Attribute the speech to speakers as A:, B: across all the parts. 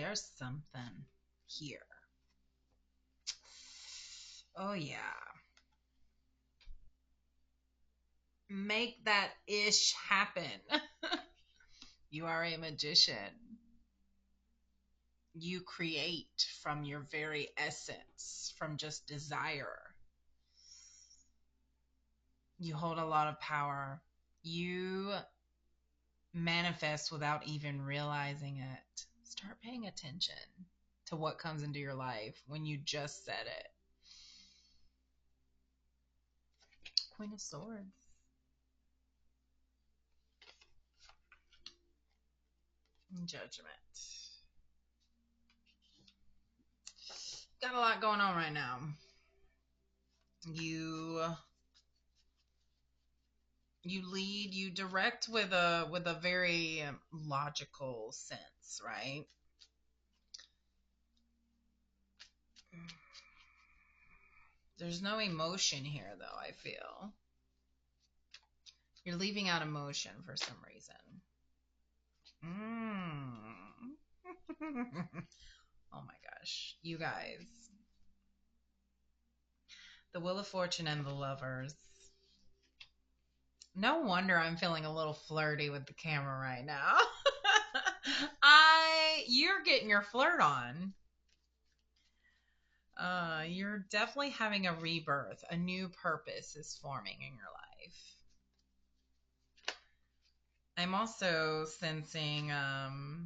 A: there's something here. Oh, yeah. Make that ish happen. You are a magician. You create from your very essence, from just desire. You hold a lot of power. You manifest without even realizing it. Start paying attention to what comes into your life when you just said it. Queen of Swords. Judgment. Got a lot going on right now. You lead, you direct with a very logical sense, right? There's no emotion here, though, I feel. You're leaving out emotion for some reason. Oh my gosh. You guys. The Wheel of Fortune and the Lovers. No wonder I'm feeling a little flirty with the camera right now. You're getting your flirt on. You're definitely having a rebirth. A new purpose is forming in your life. I'm also sensing, oh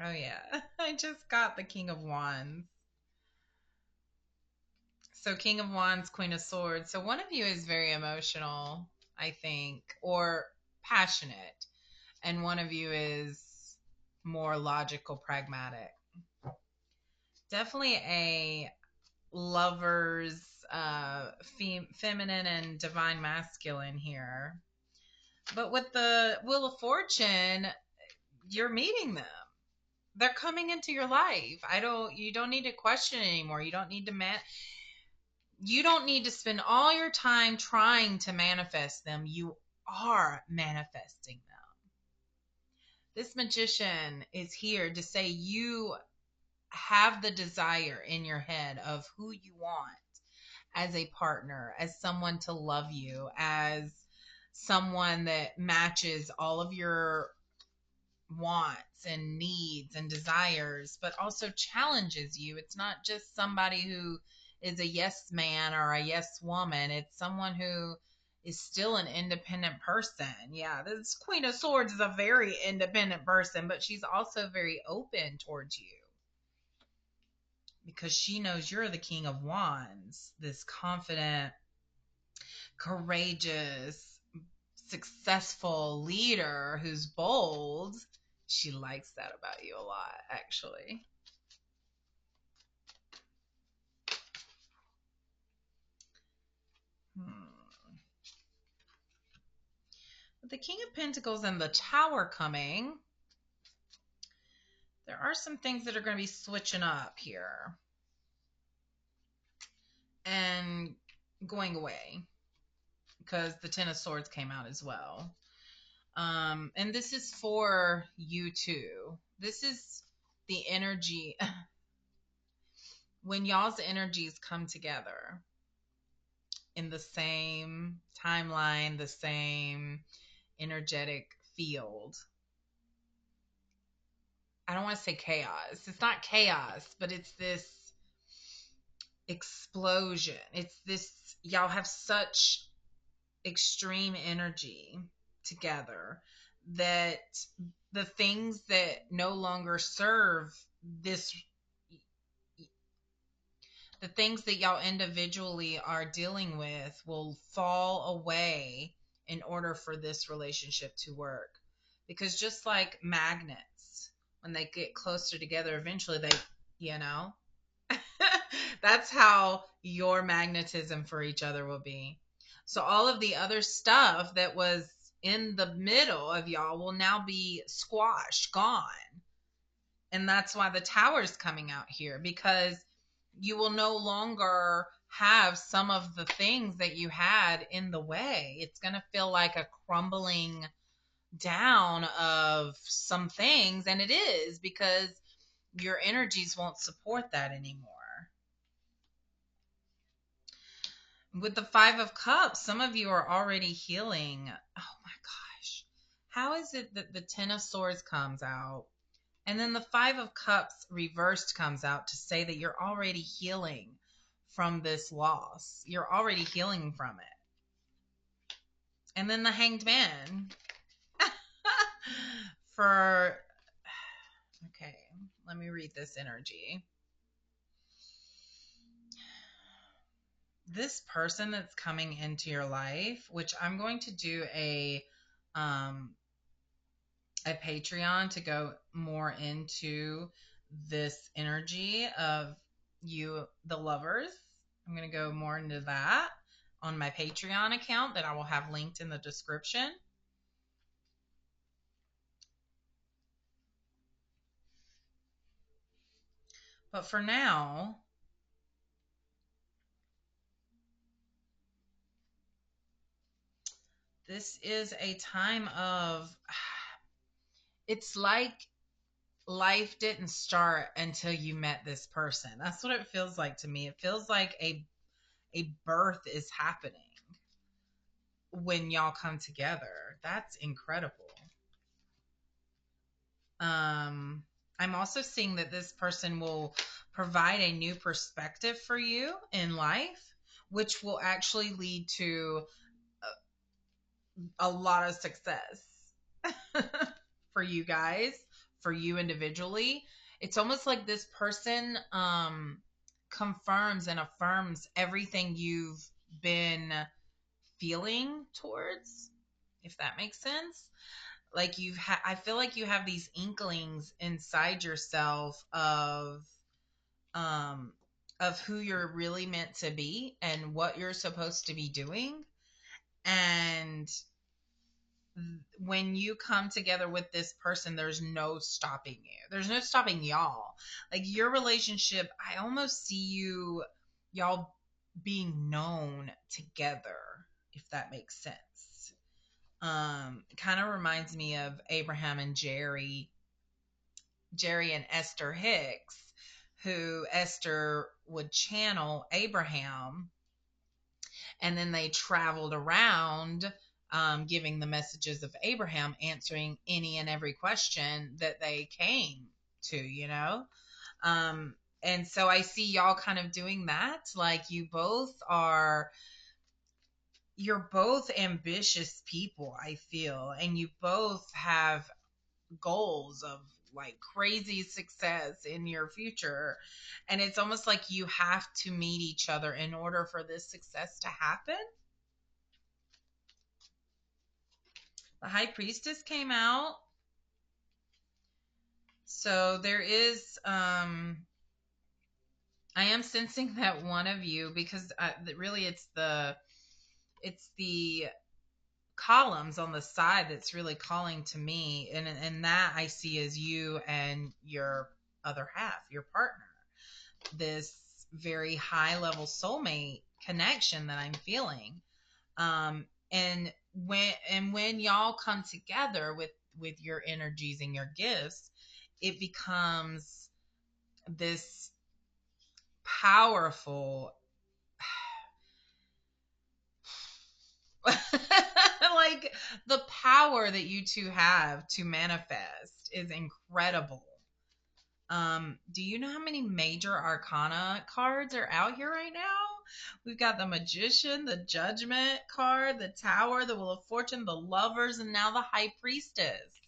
A: yeah, I just got the King of Wands. So King of Wands, Queen of Swords. So one of you is very emotional, I think, or passionate. And one of you is more logical, pragmatic. Definitely a lovers, feminine and divine masculine here. But with the Wheel of Fortune, you're meeting them. They're coming into your life. You don't need to question anymore. You don't need to spend all your time trying to manifest them. You are manifesting them. This magician is here to say you have the desire in your head of who you want as a partner, as someone to love you, as someone that matches all of your wants and needs and desires, but also challenges you. It's not just somebody who is a yes man or a yes woman. It's someone who is still an independent person. Yeah, this Queen of Swords is a very independent person, but she's also very open towards you because she knows you're the King of Wands, this confident, courageous, successful leader who's bold. She likes that about you a lot, actually. With the King of Pentacles and the Tower coming, there are some things that are going to be switching up here and going away because the Ten of Swords came out as well. And this is for you too. This is the energy when y'all's energies come together in the same timeline, the same energetic field. I don't want to say chaos. It's not chaos, but it's this explosion. It's this, y'all have such extreme energy together that the things that no longer serve this, the things that y'all individually are dealing with will fall away in order for this relationship to work. Because just like magnets, when they get closer together, eventually that's how your magnetism for each other will be. So all of the other stuff that was in the middle of y'all will now be squashed, gone. And that's why the Tower's coming out here, because you will no longer have some of the things that you had in the way. It's going to feel like a crumbling down of some things. And it is, because your energies won't support that anymore. With the Five of Cups, some of you are already healing. Oh my gosh. How is it that the Ten of Swords comes out and then the Five of Cups reversed comes out to say that you're already healing from this loss? You're already healing from it. And then the Hanged Man. For, okay, let me read this energy. This person that's coming into your life, which I'm going to do um a Patreon to go more into this energy of you, the lovers. I'm going to go more into that on my Patreon account that I will have linked in the description. But for now, this is a time of, it's like life didn't start until you met this person. That's what it feels like to me. It feels like a birth is happening when y'all come together. That's incredible. I'm also seeing that this person will provide a new perspective for you in life, which will actually lead to a lot of success for you guys, for you individually. It's almost like this person confirms and affirms everything you've been feeling towards, if that makes sense. Like I feel like you have these inklings inside yourself um of who you're really meant to be and what you're supposed to be doing. And when you come together with this person, there's no stopping you. There's no stopping y'all. Like your relationship, I almost see y'all being known together, if that makes sense. Kind of reminds me of Abraham and Jerry and Esther Hicks, who Esther would channel Abraham, and then they traveled around giving the messages of Abraham, answering any and every question that they came to, you know? And so I see y'all kind of doing that. Like you're both ambitious people, I feel, and you both have goals of like crazy success in your future. And it's almost like you have to meet each other in order for this success to happen. The High Priestess came out. So there is I am sensing that one of you, because really it's the columns on the side that's really calling to me, and that I see as you and your other half, your partner. This very high level soulmate connection that I'm feeling. And when y'all come together with your energies and your gifts, it becomes this powerful like the power that you two have to manifest is incredible. Do you know how many major arcana cards are out here right now? We've got the Magician, the Judgment card, the Tower, the Wheel of Fortune, the Lovers, and now the High Priestess.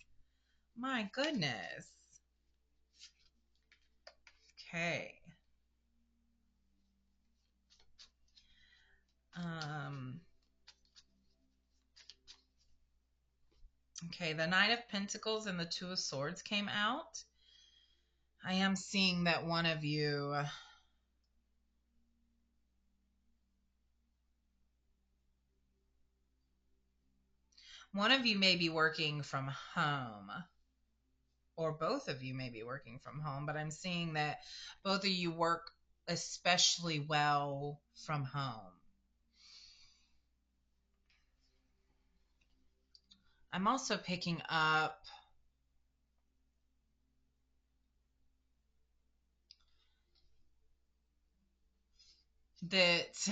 A: My goodness. Okay. Um, okay, the Knight of Pentacles and the Two of Swords came out. I am seeing that one of you may be working from home, or both of you may be working from home, but I'm seeing that both of you work especially well from home. I'm also picking up that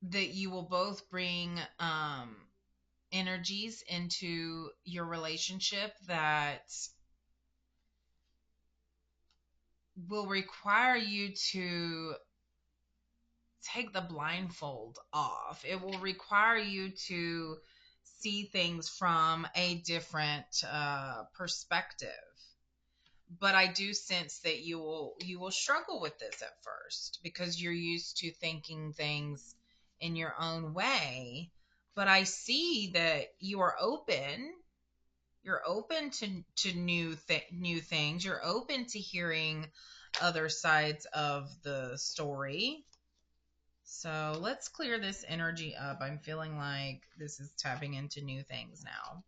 A: that you will both bring energies into your relationship that will require you to take the blindfold off. It will require you to see things from a different perspective. But I do sense that you will struggle with this at first because you're used to thinking things in your own way. But I see that you are open. You're open to new things. You're open to hearing other sides of the story. So let's clear this energy up. I'm feeling like this is tapping into new things now.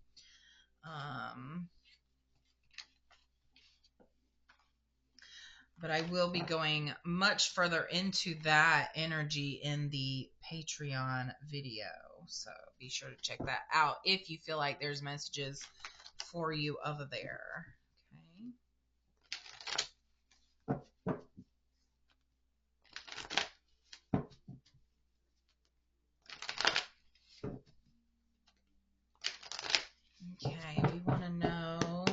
A: But I will be going much further into that energy in the Patreon video. So be sure to check that out if you feel like there's messages for you over there. Okay, we want to know,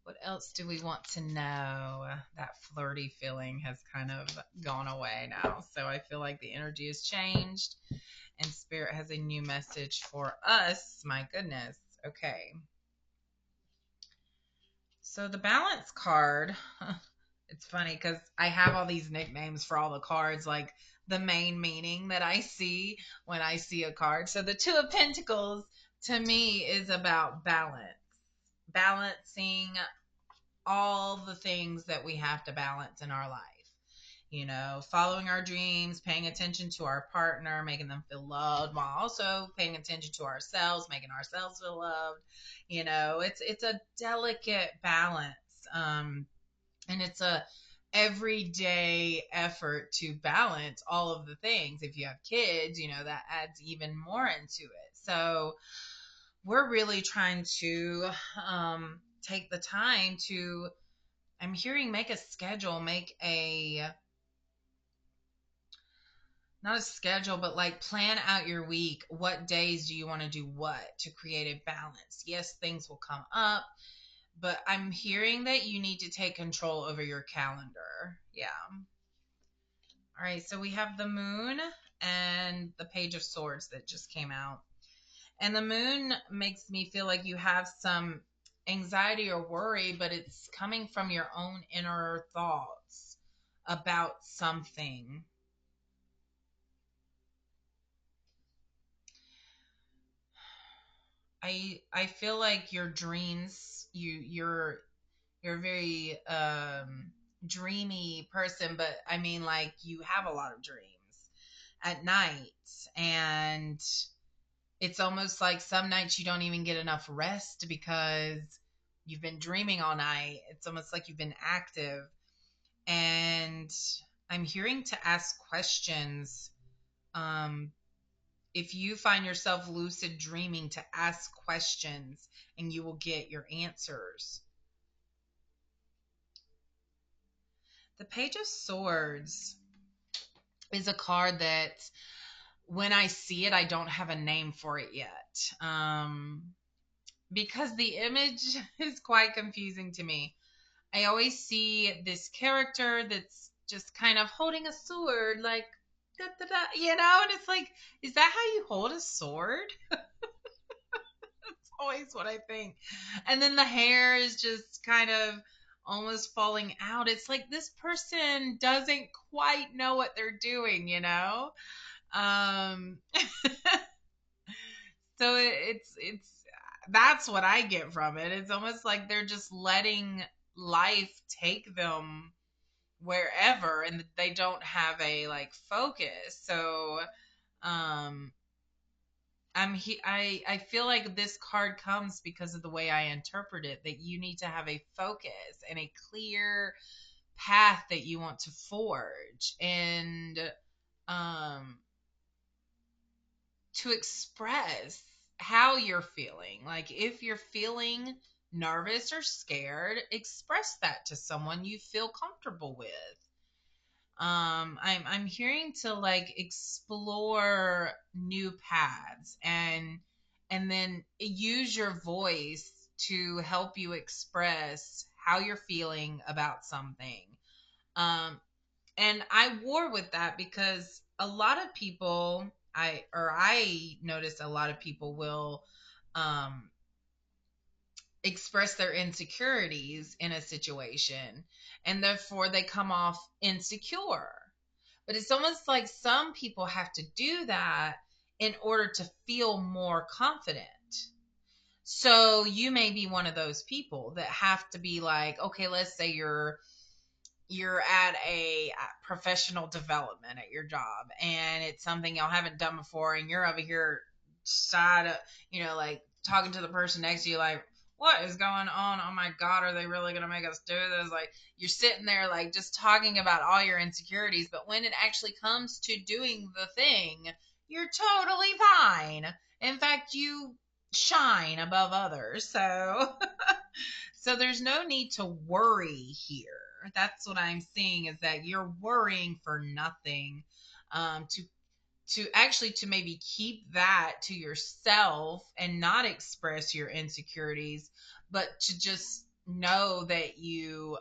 A: what else do we want to know? That flirty feeling has kind of gone away now. So I feel like the energy has changed and Spirit has a new message for us. My goodness. Okay. So the balance card, it's funny because I have all these nicknames for all the cards, like the main meaning that I see when I see a card. So the Two of Pentacles to me is about balance, balancing all the things that we have to balance in our life. You know, following our dreams, paying attention to our partner, making them feel loved, while also paying attention to ourselves, making ourselves feel loved. You know, it's a delicate balance, and it's a everyday effort to balance all of the things. If you have kids, you know that adds even more into it. So we're really trying to take the time to, I'm hearing, make a schedule, make a, not a schedule, but like plan out your week. What days do you want to do what to create a balance? Yes, things will come up, but I'm hearing that you need to take control over your calendar. Yeah. All right. So we have the moon and the page of swords that just came out. And the moon makes me feel like you have some anxiety or worry, but it's coming from your own inner thoughts about something. I feel like your dreams, you're a very dreamy person, but I mean, like, you have a lot of dreams at night, and it's almost like some nights you don't even get enough rest because you've been dreaming all night. It's almost like you've been active, and I'm hearing to ask questions. um if you find yourself lucid dreaming, to ask questions and you will get your answers. The Page of Swords is a card that when I see it, I don't have a name for it yet. Because the image is quite confusing to me. I always see this character that's just kind of holding a sword, like, da, da, da, and it's like, is that how you hold a sword? Always what I think. And then the hair is just kind of almost falling out. It's like this person doesn't quite know what they're doing. Um so it's that's what I get from it. It's almost like they're just letting life take them wherever, and they don't have a like focus. So um I feel like this card comes because of the way I interpret it, that you need to have a focus and a clear path that you want to forge, and um to express how you're feeling. Like, if you're feeling nervous or scared, express that to someone you feel comfortable with. I'm hearing to like explore new paths and then use your voice to help you express how you're feeling about something. Um, and I war with that because a lot of people, I notice a lot of people will um express their insecurities in a situation, and therefore they come off insecure. But it's almost like some people have to do that in order to feel more confident. So you may be one of those people that have to be like, okay, let's say you're at a professional development at your job and it's something y'all haven't done before and you're over here side of, like talking to the person next to you like, what is going on? Oh my God, are they really going to make us do this? Like you're sitting there like just talking about all your insecurities, but when it actually comes to doing the thing, you're totally fine. In fact, you shine above others. So so there's no need to worry here. That's what I'm seeing, is that you're worrying for nothing. To actually to maybe keep that to yourself and not express your insecurities, but to just know that you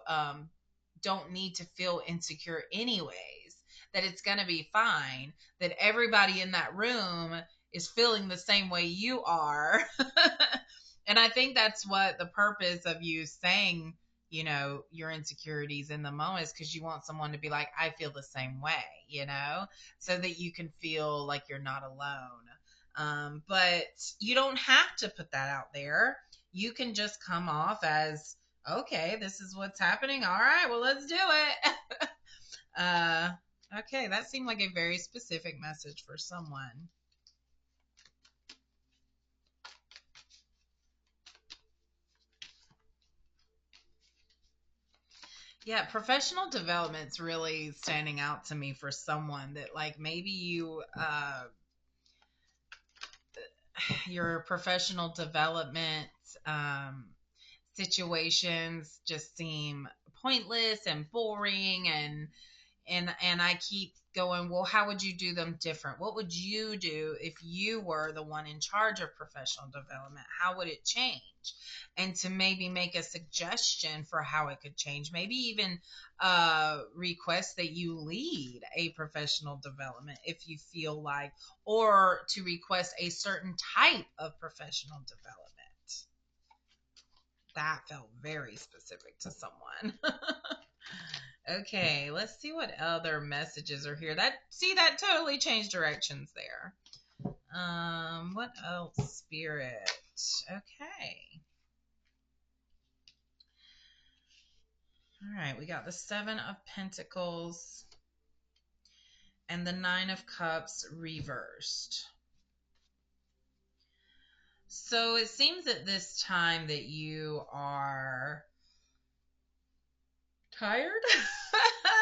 A: don't need to feel insecure anyways, that it's going to be fine, that everybody in that room is feeling the same way you are. And I think that's what the purpose of you saying, your insecurities in the moment is, because you want someone to be like, I feel the same way, so that you can feel like you're not alone. But you don't have to put that out there. You can just come off as, okay, this is what's happening. All right, well, let's do it. uh, okay, that seemed like a very specific message for someone. Yeah, professional development's really standing out to me for someone that like maybe your professional development um situations just seem pointless and boring, and I keep going, well, how would you do them different? What would you do if you were the one in charge of professional development? How would it change? And to maybe make a suggestion for how it could change, maybe even request that you lead a professional development if you feel like, or to request a certain type of professional development. That felt very specific to someone. Okay, let's see what other messages are here. That totally changed directions there. What else, Spirit? Okay. All right, we got the 7 of Pentacles and the 9 of Cups reversed. So it seems at this time that you are tired.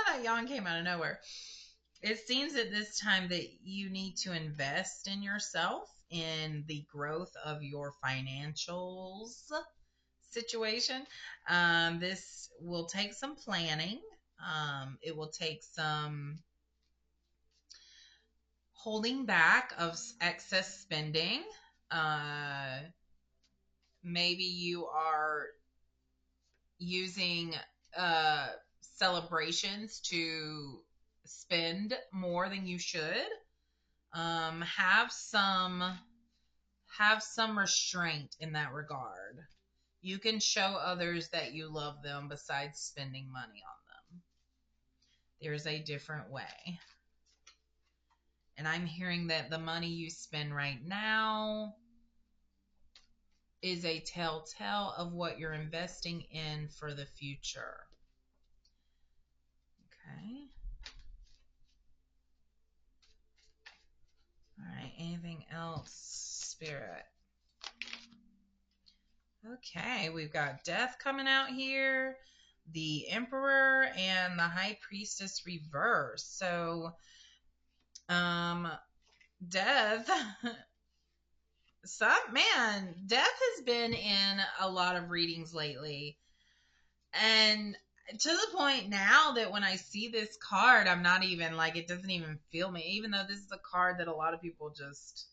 A: That yawn came out of nowhere. It seems at this time that you need to invest in yourself, in the growth of your financials situation. This will take some planning. It will take some holding back of excess spending. Uh, Maybe you are using uh, celebrations to spend more than you should. Have some restraint in that regard. You can show others that you love them besides spending money on them. There's a different way. And I'm hearing that the money you spend right now is a telltale of what you're investing in for the future. Okay. All right. Anything else, Spirit? Okay. We've got Death coming out here, the Emperor, and the High Priestess reverse. So, Death. Death has been in a lot of readings lately. And to the point now that when I see this card, I'm not even like, it doesn't even feel me, even though this is a card that a lot of people just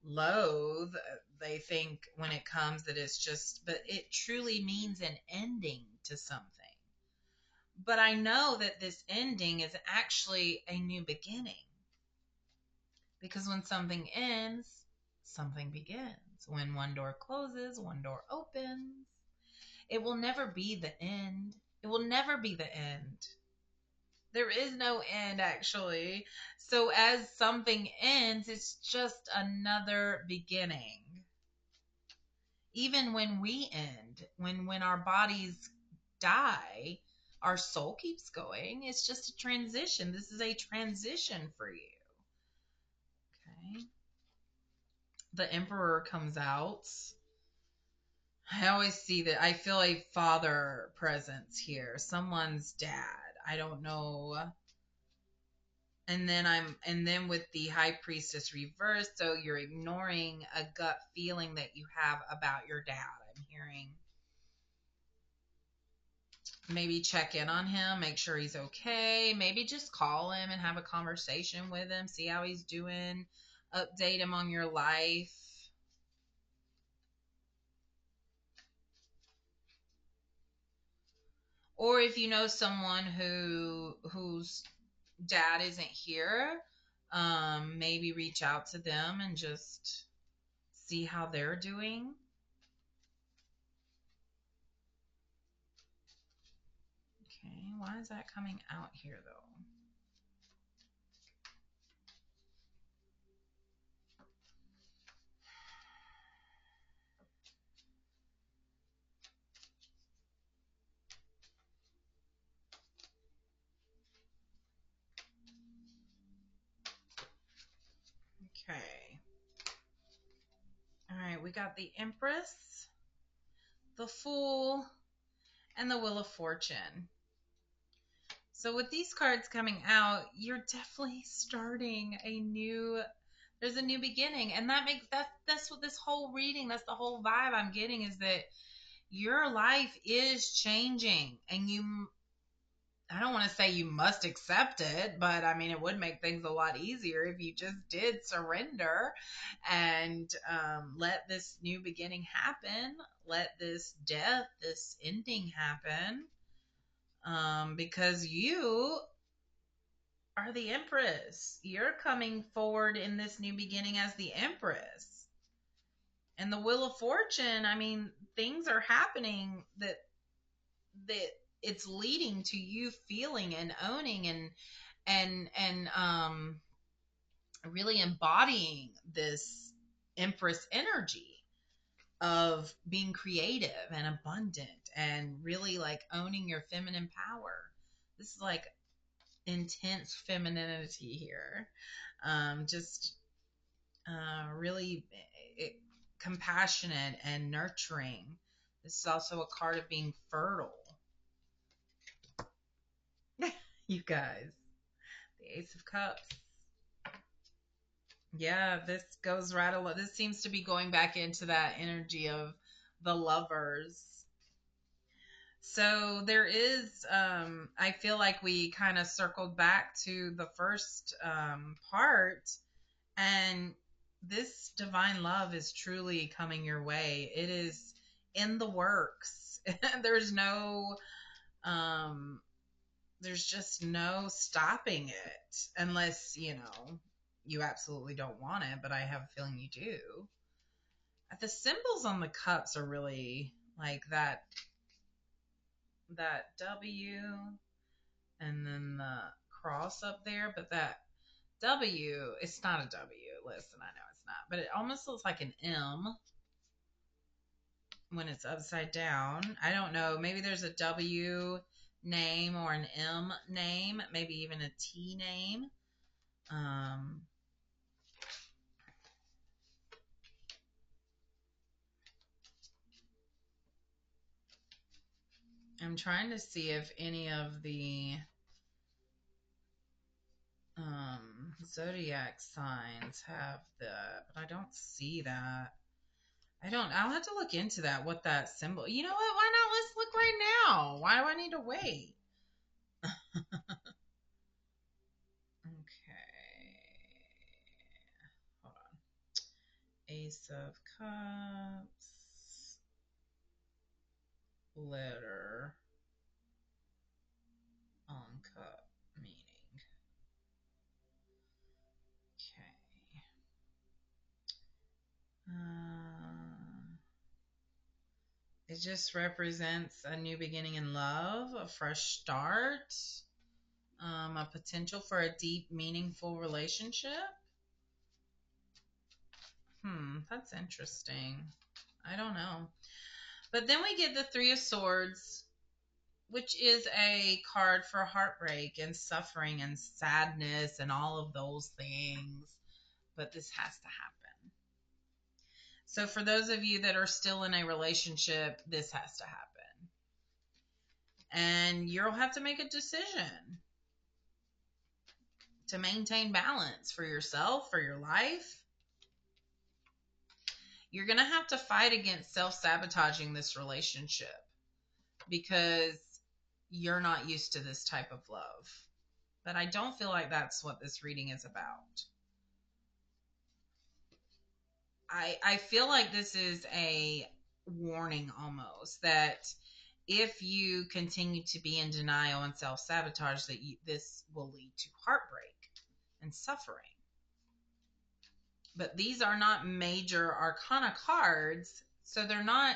A: loathe. They think when it comes that it's just, but it truly means an ending to something. But I know that this ending is actually a new beginning, because when something ends, something begins. When one door closes, one door opens. It will never be the end. It will never be the end. There is no end, actually. So as something ends, it's just another beginning. Even when we end, when our bodies die, our soul keeps going. It's just a transition. This is a transition for you. Okay. The Emperor comes out. I always see that. I feel a father presence here. Someone's dad. I don't know. And then with the High Priestess reversed, so you're ignoring a gut feeling that you have about your dad. I'm hearing maybe check in on him, make sure he's okay. Maybe just call him and have a conversation with him, see how he's doing, update him on your life. Or if you know someone whose dad isn't here, maybe reach out to them and just see how they're doing. Okay, why is that coming out here though? Okay. All right, we got the Empress, the Fool, and the Wheel of Fortune. So with these cards coming out, you're definitely starting a new, there's a new beginning. And that's what this whole reading, that's the whole vibe I'm getting, is that your life is changing, and I don't want to say you must accept it, but I mean, it would make things a lot easier if you just did surrender and let this new beginning happen. Let this death, this ending happen, because you are the Empress. You're coming forward in this new beginning as the Empress. And the Wheel of Fortune, I mean, things are happening that it's leading to you feeling and owning and really embodying this Empress energy of being creative and abundant and really like owning your feminine power. This is like intense femininity here. Just really compassionate and nurturing. This is also a card of being fertile. You guys, the Ace of Cups. Yeah, this goes right along. This seems to be going back into that energy of the lovers. So there is, I feel like we kind of circled back to the first part, and this divine love is truly coming your way. It is in the works. There's no, um, there's just no stopping it unless, you absolutely don't want it, but I have a feeling you do. The symbols on the cups are really like that W and then the cross up there, but that W, it's not a W. Listen, I know it's not, but it almost looks like an M when it's upside down. I don't know. Maybe there's a W name or an M name, maybe even a T name. I'm trying to see if any of the zodiac signs have the, but I don't see that. I'll have to look into that, what that symbol. You know what? Why not? Let's look right now. Why do I need to wait? Okay. Hold on. Ace of Cups. Letter on cup meaning. Okay. It just represents a new beginning in love, a fresh start, a potential for a deep, meaningful relationship. That's interesting. I don't know. But then we get the Three of Swords, which is a card for heartbreak and suffering and sadness and all of those things. But this has to happen. So for those of you that are still in a relationship, this has to happen. And you'll have to make a decision to maintain balance for yourself, for your life. You're going to have to fight against self-sabotaging this relationship because you're not used to this type of love. But I don't feel like that's what this reading is about. I feel like this is a warning almost that if you continue to be in denial and self-sabotage, that this will lead to heartbreak and suffering. But these are not major arcana cards, so they're not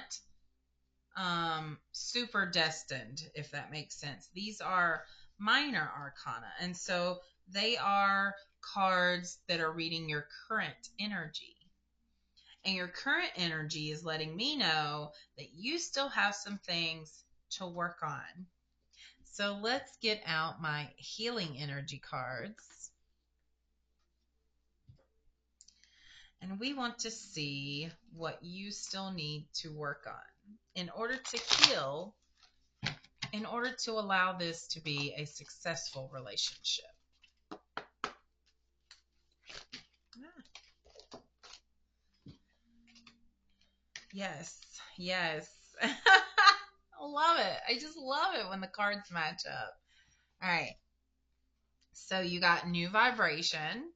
A: super destined, if that makes sense. These are minor arcana, and so they are cards that are reading your current energy. And your current energy is letting me know that you still have some things to work on. So let's get out my healing energy cards. And we want to see what you still need to work on in order to heal, in order to allow this to be a successful relationship. Yes, yes. I love it. I just love it when the cards match up. All right. So you got new vibration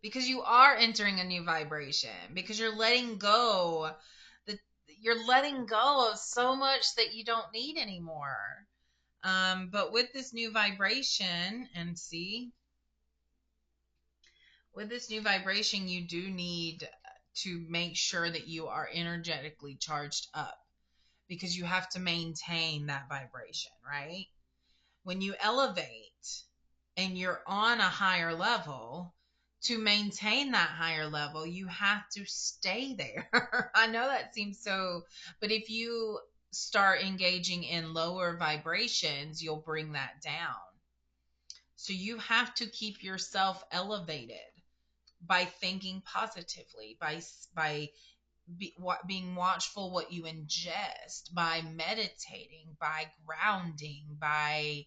A: because you are entering a new vibration because you're letting go. You're letting go of so much that you don't need anymore. But with this new vibration, and see, with this new vibration, you do need to make sure that you are energetically charged up because you have to maintain that vibration, right? When you elevate and you're on a higher level, to maintain that higher level, you have to stay there. I know that seems so, but if you start engaging in lower vibrations, you'll bring that down. So you have to keep yourself elevated by thinking positively, being watchful what you ingest, by meditating, by grounding, by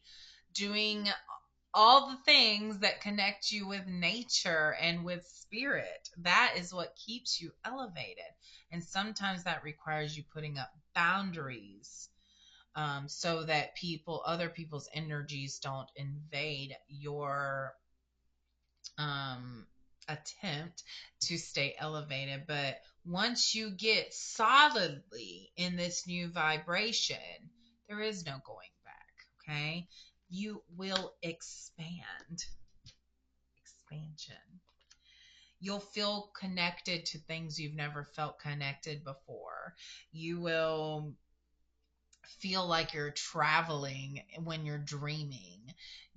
A: doing all the things that connect you with nature and with spirit. That is what keeps you elevated. And sometimes that requires you putting up boundaries, so that other people's energies don't invade your attempt to stay elevated. But once you get solidly in this new vibration, there is no going back. Okay. You will expand. Expansion. You'll feel connected to things you've never felt connected before. You will feel like you're traveling when you're dreaming.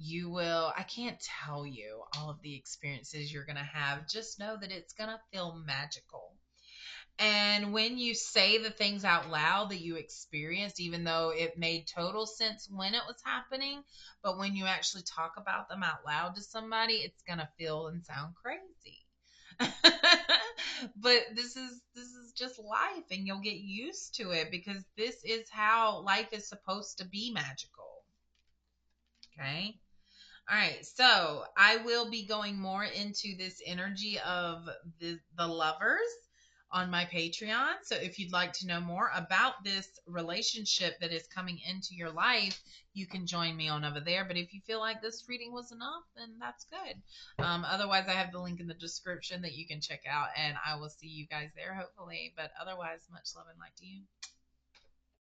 A: I can't tell you all of the experiences you're going to have. Just know that it's going to feel magical. And when you say the things out loud that you experienced, even though it made total sense when it was happening, but when you actually talk about them out loud to somebody, it's going to feel and sound crazy. But this is just life, and you'll get used to it because this is how life is supposed to be magical. Okay. All right, so I will be going more into this energy of the lovers. on my Patreon. So if you'd like to know more about this relationship that is coming into your life, you can join me on over there. But if you feel like this reading was enough, then that's good. Otherwise, I have the link in the description that you can check out, and I will see you guys there hopefully. But otherwise, much love and light to you.